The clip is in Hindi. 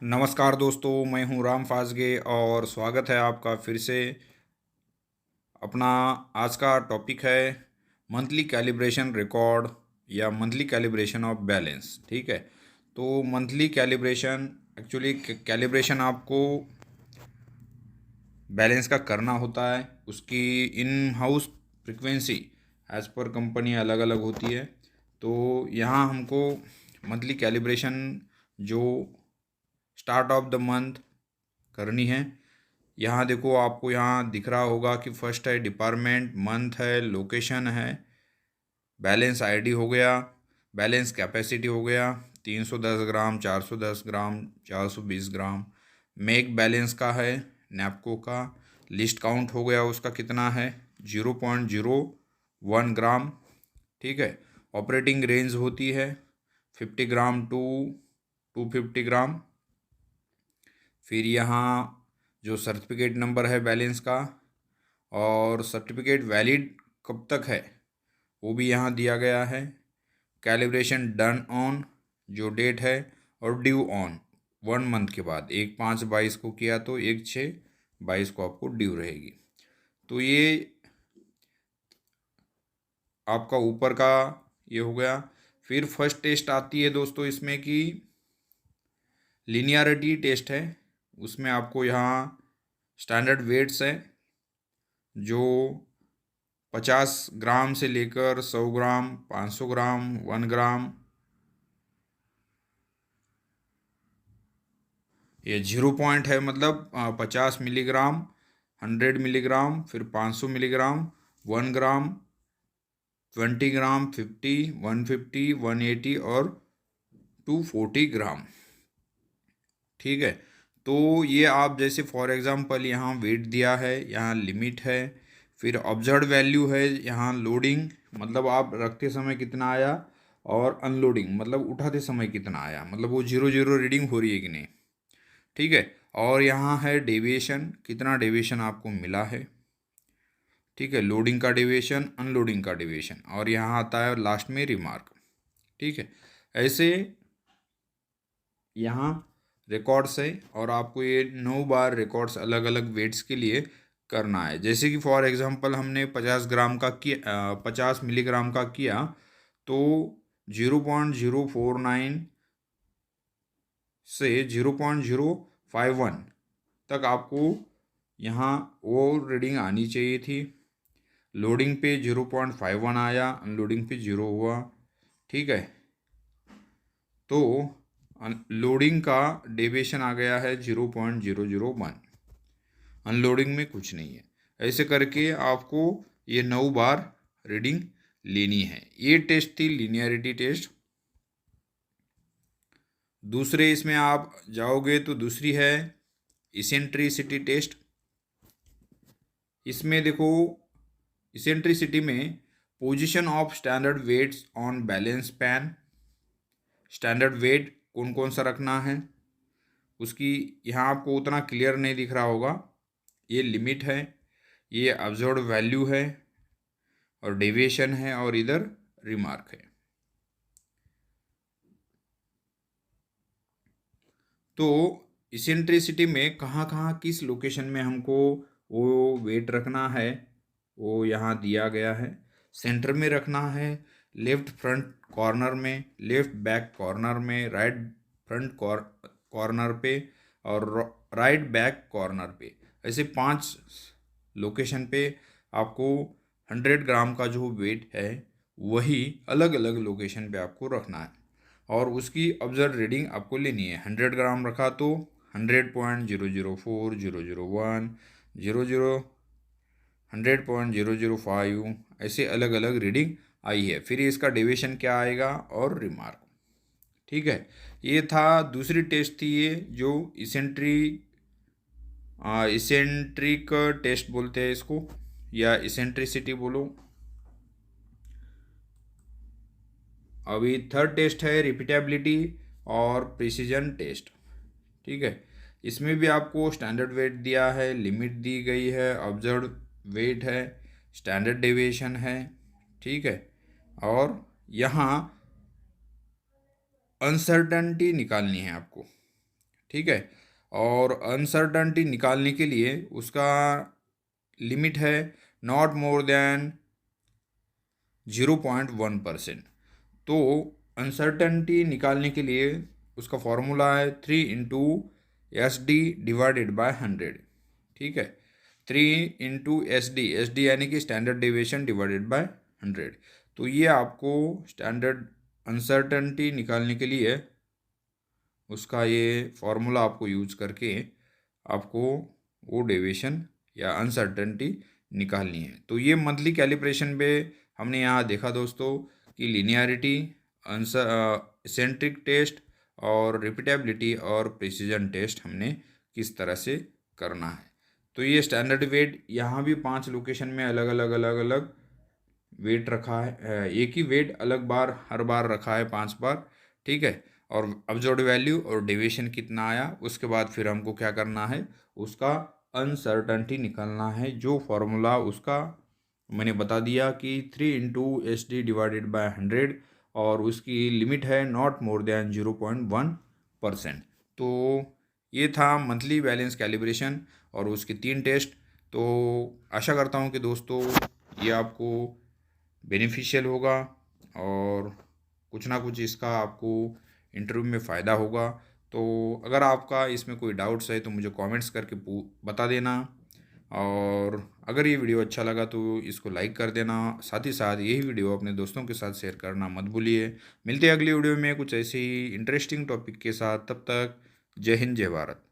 नमस्कार दोस्तों, मैं हूं राम फाजगे और स्वागत है आपका फिर से। अपना आज का टॉपिक है मंथली कैलिब्रेशन रिकॉर्ड या मंथली कैलिब्रेशन ऑफ बैलेंस। ठीक है, तो मंथली कैलिब्रेशन एक्चुअली कैलिब्रेशन आपको बैलेंस का करना होता है। उसकी in house frequency as per company अलग अलग होती है। तो यहाँ हमको मंथली कैलिब्रेशन जो स्टार्ट ऑफ द मंथ करनी है। यहाँ देखो, आपको यहाँ दिख रहा होगा कि फर्स्ट है डिपार्टमेंट, मंथ है, लोकेशन है, बैलेंस आईडी हो गया, बैलेंस कैपेसिटी हो गया 310 ग्राम, 410 ग्राम, 420 ग्राम। मेक बैलेंस का है नैपको का। लिस्ट काउंट हो गया, उसका कितना है 0.01 ग्राम। ठीक है, ऑपरेटिंग रेंज होती है 50 ग्राम टू 250 ग्राम। फिर यहाँ जो सर्टिफिकेट नंबर है बैलेंस का और सर्टिफिकेट वैलिड कब तक है वो भी यहाँ दिया गया है। कैलिब्रेशन डन ऑन जो डेट है और ड्यू ऑन 1 मंथ के बाद, 1/5/22 को किया तो 1/6/22 को आपको ड्यू रहेगी। तो ये आपका ऊपर का ये हो गया। फिर फर्स्ट टेस्ट आती है दोस्तों इसमें कि लीनियरिटी टेस्ट है। उसमें आपको यहाँ स्टैंडर्ड वेट्स है जो 50 ग्राम से लेकर 100 ग्राम, 500 ग्राम, 1 ग्राम, ये 0 पॉइंट है, मतलब 50 मिलीग्राम, 100 मिलीग्राम, फिर 500 मिलीग्राम, 1 ग्राम, 20 ग्राम, 50, 150, 180 और 240 ग्राम। ठीक है, तो ये आप जैसे फॉर एग्जांपल यहाँ वेट दिया है, यहाँ लिमिट है, फिर ऑब्जर्व वैल्यू है, यहाँ लोडिंग मतलब आप रखते समय कितना आया और अनलोडिंग मतलब उठाते समय कितना आया, मतलब वो 0 0 रीडिंग हो रही है कि नहीं। ठीक है, और यहाँ है डेविएशन, कितना डेविएशन आपको मिला है। ठीक है, लोडिंग का डेविएशन, अनलोडिंग का डेविएशन, और यहाँ आता है लास्ट में रिमार्क। ठीक है, ऐसे यहाँ रिकॉर्ड्स है और आपको ये 9 बार रिकॉर्ड्स अलग अलग वेट्स के लिए करना है। जैसे कि फॉर एग्जांपल हमने 50 ग्राम का किया, 50 मिलीग्राम का किया तो 0.049 से 0.051 तक आपको यहाँ वो रीडिंग आनी चाहिए थी। लोडिंग पे 0.51 आया, अनलोडिंग पे 0 हुआ। ठीक है, तो लोडिंग का डेविएशन आ गया है 0.001, अनलोडिंग में कुछ नहीं है। ऐसे करके आपको ये 9 बार रीडिंग लेनी है। ये टेस्ट थी लीनियरिटी टेस्ट। दूसरे इसमें आप जाओगे तो दूसरी है इसेंट्रिसिटी टेस्ट। इसमें देखो, इसेंट्रिसिटी में position of standard weights on balance pan. Standard weight कौन कौन सा रखना है उसकी यहाँ आपको उतना क्लियर नहीं दिख रहा होगा। ये लिमिट है, ये ऑब्जर्व्ड वैल्यू है और डेविएशन है और इधर रिमार्क है। तो इसेंट्रिसिटी में कहाँ कहाँ किस लोकेशन में हमको वो वेट रखना है वो यहाँ दिया गया है। सेंटर में रखना है, लेफ्ट फ्रंट कॉर्नर में, लेफ्ट बैक कॉर्नर में, राइट फ्रंट कॉर्नर पे और राइट बैक कॉर्नर पे। ऐसे 5 लोकेशन पे आपको 100 ग्राम का जो वेट है वही अलग अलग लोकेशन पे आपको रखना है और उसकी ऑब्जर्व रीडिंग आपको लेनी है। 100 ग्राम रखा तो 100.004, 001, 00, 100.005, ऐसे अलग अलग रीडिंग आई है। फिर इसका डेविएशन क्या आएगा और रिमार्क। ठीक है, ये था दूसरी टेस्ट थी ये जो इसेंट्रिक टेस्ट बोलते हैं इसको या इसेंट्रिसिटी बोलो। अभी थर्ड टेस्ट है रिपीटेबिलिटी और प्रिसीजन टेस्ट। ठीक है, इसमें भी आपको स्टैंडर्ड वेट दिया है, लिमिट दी गई है, ऑब्जर्व वेट है, स्टैंडर्ड डेविएशन है। ठीक है, और यहाँ अनसर्टनिटी निकालनी है आपको। ठीक है। और अनसर्टनिटी निकालने के लिए उसका लिमिट है नॉट मोर देन 0.1%। तो अनसर्टनिटी निकालने के लिए उसका फॉर्मूला है 3 × SD डिवाइडेड बाय 100। ठीक है, 3 × SD यानी कि स्टैंडर्ड डेविएशन डिवाइडेड बाय 100। तो ये आपको स्टैंडर्ड अनसर्टनिटी निकालने के लिए उसका ये फॉर्मूला आपको यूज करके आपको वो डेविएशन या अनसर्टनिटी निकालनी है। तो ये मंथली कैलिब्रेशन पे हमने यहाँ देखा दोस्तों कि लीनियरिटी, सेंट्रिक टेस्ट और रिपीटेबिलिटी और प्रिसीजन टेस्ट हमने किस तरह से करना है। तो ये स्टैंडर्ड वेट यहाँ भी 5 लोकेशन में अलग अलग वेट रखा है, एक ही वेट अलग बार हर बार रखा है 5 बार। ठीक है, और ऑब्जर्व्ड वैल्यू और डेविएशन कितना आया, उसके बाद फिर हमको क्या करना है, उसका अनसर्टनिटी निकालना है। जो फॉर्मूला उसका मैंने बता दिया कि 3 × SD डिवाइडेड बाय 100 और उसकी लिमिट है नॉट मोर देन 0.1%। तो ये था मंथली बैलेंस कैलिब्रेशन और उसके 3 टेस्ट। तो आशा करता हूँ कि दोस्तों ये आपको बेनिफिशियल होगा और कुछ ना कुछ इसका आपको इंटरव्यू में फ़ायदा होगा। तो अगर आपका इसमें कोई डाउट्स है तो मुझे कमेंट्स करके बता देना। और अगर ये वीडियो अच्छा लगा तो इसको लाइक कर देना, साथ ही साथ यही वीडियो अपने दोस्तों के साथ शेयर करना मत भूलिए। मिलते हैं अगली वीडियो में कुछ ऐसे ही इंटरेस्टिंग टॉपिक के साथ, तब तक जय हिंद जय भारत।